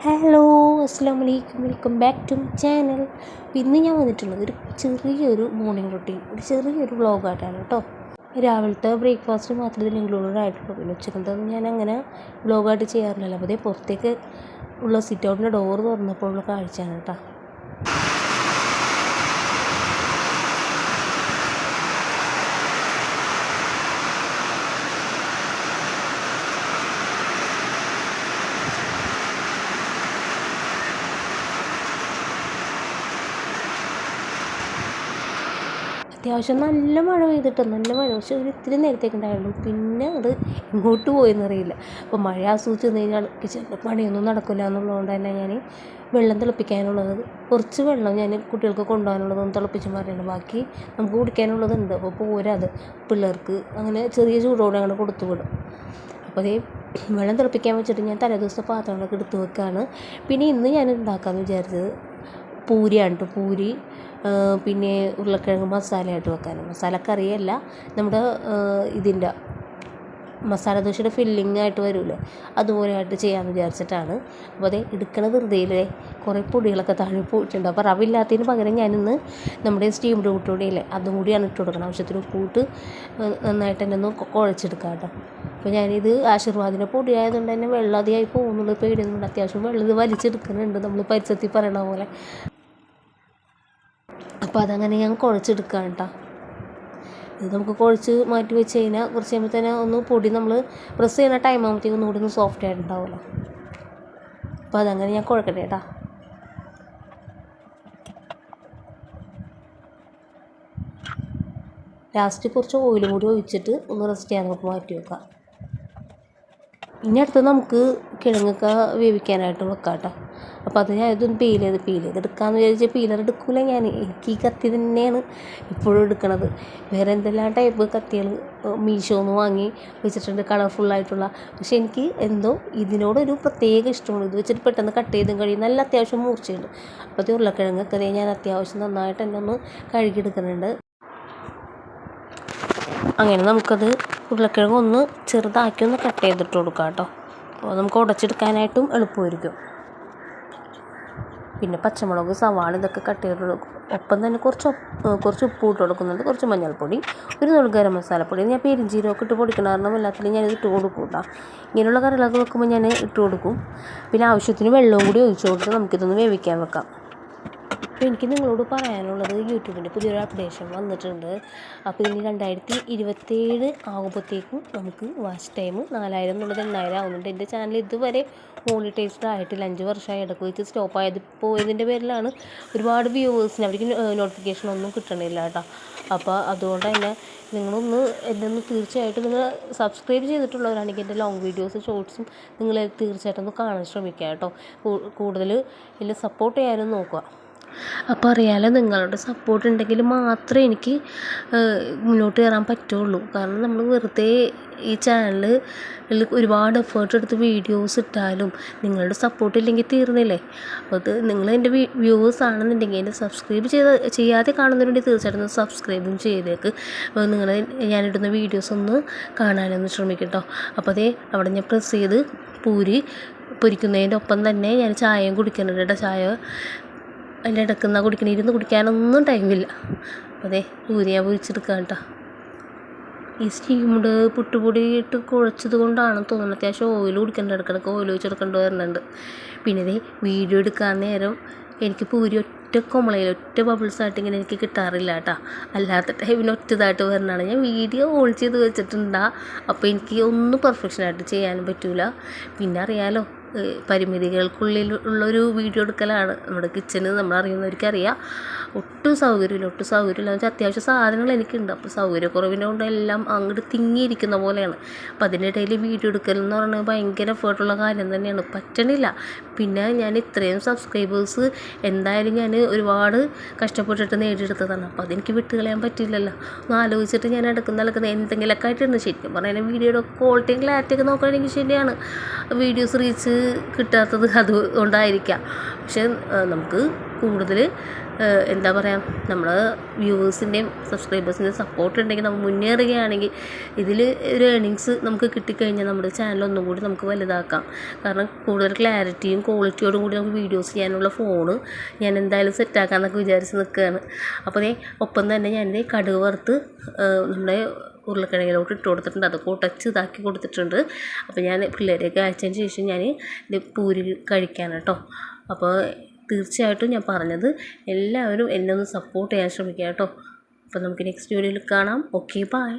Hello, അസ്സാം വലൈക്കും. Welcome back to my channel. ഇന്ന് ഞാൻ വന്നിട്ടുള്ളത് ചെറിയൊരു മോർണിംഗ് റൊട്ടീൻ, ചെറിയൊരു വ്ളോഗായിട്ടാണ് കേട്ടോ. രാവിലത്തെ ബ്രേക്ക്ഫാസ്റ്റ് മാത്രമേ ഇതിൽ ഇൻക്ലൂഡഡ് ആയിട്ടുള്ളൂ. പിന്നെ ഉച്ചക്കലത്തൊന്നും ഞാൻ അങ്ങനെ വ്ളോഗായിട്ട് ചെയ്യാറില്ലല്ലോ. അപ്പോൾ പുറത്തേക്ക് ഉള്ള സിറ്റ് ഔട്ടിൻ്റെ ഡോറ് തുറന്നപ്പോഴുള്ള കാഴ്ചയാണ് കേട്ടോ. അത്യാവശ്യം നല്ല മഴ പെയ്തിട്ട് നല്ല മഴ, പക്ഷെ ഒരു ഇത്തിരി നേരത്തേക്ക് ഉണ്ടായുള്ളൂ. പിന്നെ അത് ഇങ്ങോട്ട് പോയെന്നറിയില്ല. അപ്പോൾ മഴ ആസ്വദിച്ച് നിന്ന് കഴിഞ്ഞാൽ കിച്ചണിൻ്റെ പണിയൊന്നും നടക്കില്ല എന്നുള്ളതുകൊണ്ട് തന്നെ ഞാൻ വെള്ളം തിളപ്പിക്കാനുള്ളത്, കുറച്ച് വെള്ളം ഞാൻ കുട്ടികൾക്ക് കൊണ്ടുപോകാനുള്ളതൊന്നും തിളപ്പിച്ച് മാറിയാണ്. ബാക്കി നമുക്ക് കുടിക്കാനുള്ളതുണ്ട്. അപ്പോൾ പോരാ, അത് പിള്ളേർക്ക് അങ്ങനെ ചെറിയ ചൂടോടെ അങ്ങനെ കൊടുത്തു വിടും. അപ്പോൾ അതേ വെള്ളം തിളപ്പിക്കാൻ വെച്ചിട്ട് ഞാൻ തലേദിവസത്തെ പാത്രങ്ങളൊക്കെ എടുത്ത് വെക്കുകയാണ്. പിന്നെ ഇന്ന് ഞാൻ ഉണ്ടാക്കാമെന്ന് വിചാരിച്ചത് പൂരിയാണ് കേട്ടോ. പൂരി പിന്നെ ഉരുളക്കിഴങ്ങ് മസാലയായിട്ട് വെക്കാനും, മസാലക്കറിയല്ല, നമ്മുടെ ഇതിൻ്റെ മസാല ദോശയുടെ ഫില്ലിംഗ് ആയിട്ട് വരുമല്ലോ, അതുപോലെ ആയിട്ട് ചെയ്യാമെന്ന് വിചാരിച്ചിട്ടാണ്. അപ്പോൾ അതേ എടുക്കണ ധൃതിയിലെ കുറേ പൊടികളൊക്കെ താഴെ പോയിട്ടുണ്ട്. അപ്പോൾ റവില്ലാത്തതിന് പകരം ഞാനിന്ന് നമ്മുടെ സ്റ്റീംഡ് കൂട്ടുകൂടിയില്ലേ, അതും കൂടിയാണ് ഇട്ട് കൊടുക്കണം. ആവശ്യത്തിന് ഉപ്പിട്ട് നന്നായിട്ട് തന്നെ ഒന്ന് കുഴച്ചെടുക്കാം കേട്ടോ. അപ്പോൾ ഞാനിത് ആശീർവാദിൻ്റെ പൊടിയായതുകൊണ്ട് തന്നെ വെള്ളം അധികമായി പോകുന്നുള്ളത് പേടിയൊന്നുണ്ട്. അത്യാവശ്യം വെള്ളം ഇത് വലിച്ചെടുക്കുന്നുണ്ട്, നമ്മൾ പരിസരത്തിൽ പറയണ പോലെ. അപ്പോൾ അതങ്ങനെ ഞാൻ കുഴച്ചെടുക്കാം കേട്ടോ. ഇത് നമുക്ക് കുഴച്ച് മാറ്റി വെച്ച് കഴിഞ്ഞാൽ കുറച്ച് കഴിയുമ്പോൾ തന്നെ ഒന്ന് പൊടി നമ്മൾ പ്രസ് ചെയ്യുന്ന ടൈം ആകുമ്പോഴത്തേക്കും ഒന്നുകൂടി ഒന്ന് സോഫ്റ്റ് ആയിട്ടുണ്ടാവുമല്ലോ. അപ്പോൾ അതങ്ങനെ ഞാൻ കുഴക്കട്ടെ കേട്ടോ. ലാസ്റ്റ് കുറച്ച് ഓയിലും കൂടി ഒഴിച്ചിട്ട് ഒന്ന് റെസ്റ്റ് ചെയ്യാൻ നമുക്ക് മാറ്റി വെക്കാം. ഇനി അടുത്ത് നമുക്ക് കിഴങ്ങൊക്കെ വേവിക്കാനായിട്ട് വെക്കാം കേട്ടോ. അപ്പോൾ അത് ഞാൻ ഇതൊന്ന് പീൽ ചെയ്തെടുക്കാമെന്ന് വിചാരിച്ചാൽ പീലർ എടുക്കില്ല ഞാൻ. എനിക്ക് ഈ കത്തി തന്നെയാണ് ഇപ്പോഴും എടുക്കണത്. വേറെ എന്തെല്ലാം ടൈപ്പ് കത്തികൾ മീഷോന്ന് വാങ്ങി വെച്ചിട്ടുണ്ട്, കളർഫുള്ളായിട്ടുള്ള. പക്ഷെ എനിക്ക് എന്തോ ഇതിനോടൊരു പ്രത്യേക ഇഷ്ടമാണ്. ഇത് വെച്ചിട്ട് പെട്ടെന്ന് കട്ട് ചെയ്തും കഴിയും. നല്ല അത്യാവശ്യം മൂർച്ചയുണ്ട്. അപ്പോൾ അത് ഉരുളക്കിഴങ്ങൊക്കെ ഞാൻ അത്യാവശ്യം നന്നായിട്ട് തന്നെ ഒന്ന് കഴുകിയെടുക്കുന്നുണ്ട്. അങ്ങനെ നമുക്കത് ഉരുളക്കിഴങ്ങ് ഒന്ന് ചെറുതാക്കി ഒന്ന് കട്ട് ചെയ്തിട്ട് കൊടുക്കാം കേട്ടോ. അപ്പോൾ നമുക്ക് ഉടച്ചെടുക്കാനായിട്ടും എളുപ്പമായിരിക്കും. പിന്നെ പച്ചമുളക്, സവാള ഇതൊക്കെ കട്ട് ചെയ്ത് കൊടുക്കും. ഒപ്പം തന്നെ കുറച്ച് ഉപ്പ് ഇട്ട് കൊടുക്കുന്നുണ്ട്, കുറച്ച് മഞ്ഞൾപ്പൊടി, ഒരു നുള്ളു ഗരം മസാലപ്പൊടി. ഞാൻ പെരുംജീരകമൊക്കെ ഇട്ട് പൊടിക്കണ കാരണം എല്ലാത്തിലും ഞാനിത് ഇട്ട് കൊടുക്കും കേട്ടോ. ഇങ്ങനെയുള്ള കറികളൊക്കെ വെക്കുമ്പോൾ ഞാൻ ഇട്ട് കൊടുക്കും. പിന്നെ ആവശ്യത്തിന് വെള്ളവും കൂടി ഒഴിച്ചു കൊടുത്ത് നമുക്കിതൊന്ന് വേവിക്കാൻ വെക്കാം. അപ്പോൾ എനിക്ക് നിങ്ങളോട് പറയാനുള്ളത്, യൂട്യൂബിൻ്റെ പുതിയൊരു അപ്ഡേഷൻ വന്നിട്ടുണ്ട്. അപ്പോൾ ഇനി 2027 ആകുമ്പോഴത്തേക്കും നമുക്ക് വാച്ച് ടൈം 4000 എന്നുള്ളത് 8000 ആവുന്നുണ്ട്. എൻ്റെ ചാനൽ ഇതുവരെ മോണിറ്റൈസ്ഡ് ആയിട്ടില്ല. 5 വർഷമായി. ഇടയ്ക്ക് വെച്ച് സ്റ്റോപ്പ് പോയതിൻ്റെ പേരിലാണ് ഒരുപാട് വ്യൂവേഴ്സിന് അവർക്ക് നോട്ടിഫിക്കേഷൻ ഒന്നും കിട്ടണില്ല കേട്ടോ. അപ്പോൾ അതുകൊണ്ട് തന്നെ നിങ്ങളൊന്ന് എന്നെ തീർച്ചയായിട്ടും നിങ്ങൾ സബ്സ്ക്രൈബ് ചെയ്തിട്ടുള്ളവരാണെങ്കിൽ എൻ്റെ ലോങ് വീഡിയോസ്, ഷോർട്സും നിങ്ങൾ തീർച്ചയായിട്ടും ഒന്ന് കാണാൻ ശ്രമിക്കുക കേട്ടോ. കൂടുതൽ എന്നെ സപ്പോർട്ട് ചെയ്യാനും നോക്കുക. അപ്പോൾ അറിയാലോ, നിങ്ങളുടെ സപ്പോർട്ട് ഉണ്ടെങ്കിൽ മാത്രമേ എനിക്ക് മുന്നോട്ട് കയറാൻ പറ്റുള്ളൂ. കാരണം നമ്മൾ വെറുതെ ഈ ചാനലിൽ ഒരുപാട് എഫേർട്ട് എടുത്ത് വീഡിയോസ് ഇട്ടാലും നിങ്ങളുടെ സപ്പോർട്ട് ഇല്ലെങ്കിൽ തീർന്നില്ലേ. അപ്പോൾ അത് നിങ്ങൾ എൻ്റെ വ്യൂവേഴ്സ് ആണെന്നുണ്ടെങ്കിൽ എന്നെ സബ്സ്ക്രൈബ് ചെയ്യാതെ കാണുന്നതിനുവേണ്ടി തീർച്ചയായിട്ടും സബ്സ്ക്രൈബും ചെയ്തേക്ക്. നിങ്ങൾ ഞാനിടുന്ന വീഡിയോസ് ഒന്ന് കാണാനൊന്ന് ശ്രമിക്കട്ടോ. അപ്പോൾ അതേ അവിടെ ഞാൻ പ്രസ് ചെയ്ത് പൂരി പൊരിക്കുന്നതിൻ്റെ ഒപ്പം തന്നെ ഞാൻ ചായയും കുടിക്കുന്നുണ്ട് കേട്ടോ. ചായ അതിൻ്റെ ഇടയ്ക്കുന്ന കുടിക്കണം, ഇരുന്ന് കുടിക്കാനൊന്നും ടൈമില്ല. അതെ പൂരി ഞാൻ പൊരിച്ചെടുക്കാം കേട്ടോ. ഈ സ്റ്റീംഡ് പുട്ടുപൊടി ഇട്ട് കുഴച്ചത് കൊണ്ടാണെന്ന് തോന്നുന്നത് അത്യാവശ്യം ഓയിൽ കുടിക്കേണ്ട, ഇടയ്ക്കിടയ്ക്ക് ഓയിൽ ഒഴിച്ചെടുക്കേണ്ടി വരുന്നുണ്ട്. പിന്നെ ഇതേ വീഡിയോ എടുക്കാൻ നേരം എനിക്ക് പൂരി ഒറ്റ കുമ്പളയിൽ ഒറ്റ ബബിൾസായിട്ട് ഇങ്ങനെ എനിക്ക് കിട്ടാറില്ല കേട്ടോ. അല്ലാത്ത ടൈമിന് ഒറ്റതായിട്ട് വരുന്നതാണ്. ഞാൻ വീഡിയോ ഓൺ ചെയ്ത് വെച്ചിട്ടുണ്ടാ. അപ്പോൾ എനിക്ക് ഒന്നും പെർഫെക്ഷനായിട്ട് ചെയ്യാനും പറ്റില്ല. പിന്നെ അറിയാലോ, പരിമിതികൾക്കുള്ളിൽ ഉള്ളൊരു വീഡിയോ എടുക്കലാണ് നമ്മുടെ കിച്ചണ്. നമ്മളറിയുന്നവർക്കറിയാം. ഒട്ടും സൗകര്യമില്ല എന്ന് വെച്ചാൽ അത്യാവശ്യം സാധനങ്ങൾ എനിക്കുണ്ട്. അപ്പോൾ സൗകര്യക്കുറവിനെ കൊണ്ട് എല്ലാം അങ്ങോട്ട് തിങ്ങിയിരിക്കുന്ന പോലെയാണ്. അപ്പോൾ അതിനിടയിൽ വീഡിയോ എടുക്കലെന്ന് പറയുന്നത് ഭയങ്കര എഫേർട്ടുള്ള കാര്യം തന്നെയാണ്, പറ്റണില്ല. പിന്നെ ഞാൻ ഇത്രയും സബ്സ്ക്രൈബേഴ്സ് എന്തായാലും ഞാൻ ഒരുപാട് കഷ്ടപ്പെട്ടിട്ട് നേടിയെടുത്തതാണ്. അപ്പോൾ അതെനിക്ക് വിട്ടുകളയാൻ പറ്റില്ലല്ലോ. ഒന്ന് ആലോചിച്ചിട്ട് ഞാൻ നടക്കുന്ന എന്തെങ്കിലുമൊക്കെ ആയിട്ടുണ്ട്. ശരിക്കും പറഞ്ഞാൽ വീഡിയോയുടെ ക്വാളിറ്റിയും ക്ലാരിറ്റിയൊക്കെ നോക്കുകയാണെങ്കിൽ ശരിയാണ് വീഡിയോസ് റീച്ച് കിട്ടാത്തത് അതുകൊണ്ടായിരിക്കാം. പക്ഷെ നമുക്ക് കൂടുതൽ എന്താ പറയുക, നമ്മൾ വ്യൂവേഴ്സിൻ്റെയും സബ്സ്ക്രൈബേഴ്സിൻ്റെയും സപ്പോർട്ട് ഉണ്ടെങ്കിൽ നമ്മൾ മുന്നേറുകയാണെങ്കിൽ ഇതിൽ ഒരു ഏണിങ്സ് നമുക്ക് കിട്ടിക്കഴിഞ്ഞാൽ നമ്മുടെ ചാനൽ ഒന്നും കൂടി നമുക്ക് വലുതാക്കാം. കാരണം കൂടുതൽ ക്ലാരിറ്റിയും ക്വാളിറ്റിയോടും കൂടി നമുക്ക് വീഡിയോസ് ചെയ്യാനുള്ള ഫോണ് ഞാൻ എന്തായാലും സെറ്റാക്കാമെന്നൊക്കെ വിചാരിച്ച് നിൽക്കുകയാണ്. അപ്പോൾ ഒപ്പം തന്നെ ഞാനിത് കടുക് വറുത്ത് നമ്മുടെ ഉരുളക്കിഴങ്ങിലോട്ട് ഇട്ട് കൊടുത്തിട്ടുണ്ട്. അതൊക്കെ ഉടച്ച് ഇതാക്കി കൊടുത്തിട്ടുണ്ട്. അപ്പോൾ ഞാൻ പിള്ളേരെയൊക്കെ അയച്ചതിന് ശേഷം ഞാൻ ഇത് പൂരി കഴിക്കാനാണ് കേട്ടോ. അപ്പോൾ തീർച്ചയായിട്ടും ഞാൻ പറഞ്ഞത് എല്ലാവരും എന്നെ ഒന്ന് സപ്പോർട്ട് ചെയ്യാൻ ശ്രമിക്കുക കേട്ടോ. അപ്പോൾ നമുക്ക് നെക്സ്റ്റ് വീഡിയോയിൽ കാണാം. Okay, by.